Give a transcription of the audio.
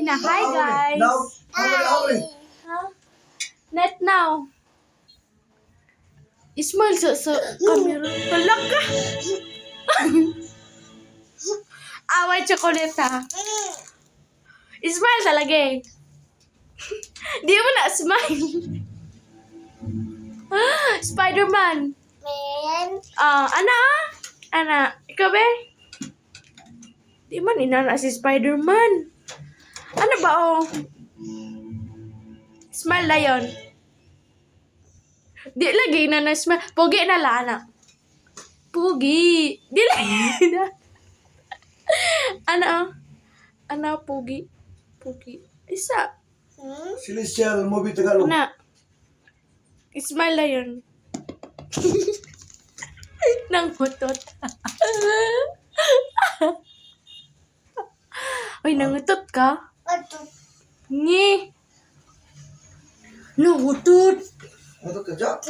Ina, hi guys. Now, how many? Huh? Net now. Smile sa camera. Halak ka. Away chocolate ha. Smile talaga eh. Di mo na smile. Spider-Man. Ana? Ana, ikaw be? Di man inana si Spider-Man. Ano ba oh? Smile na yun. Di lagi na smile. Pugi na la, anak. Pugi. Di lagi na. Ano? Ano, pugi? Pugi. Isa. Celestial movie Tagalog. Ana. Smile na yun. Nang mutot. Ay, nangutot ka? Ngi. Nangutot. Ano ka dyan?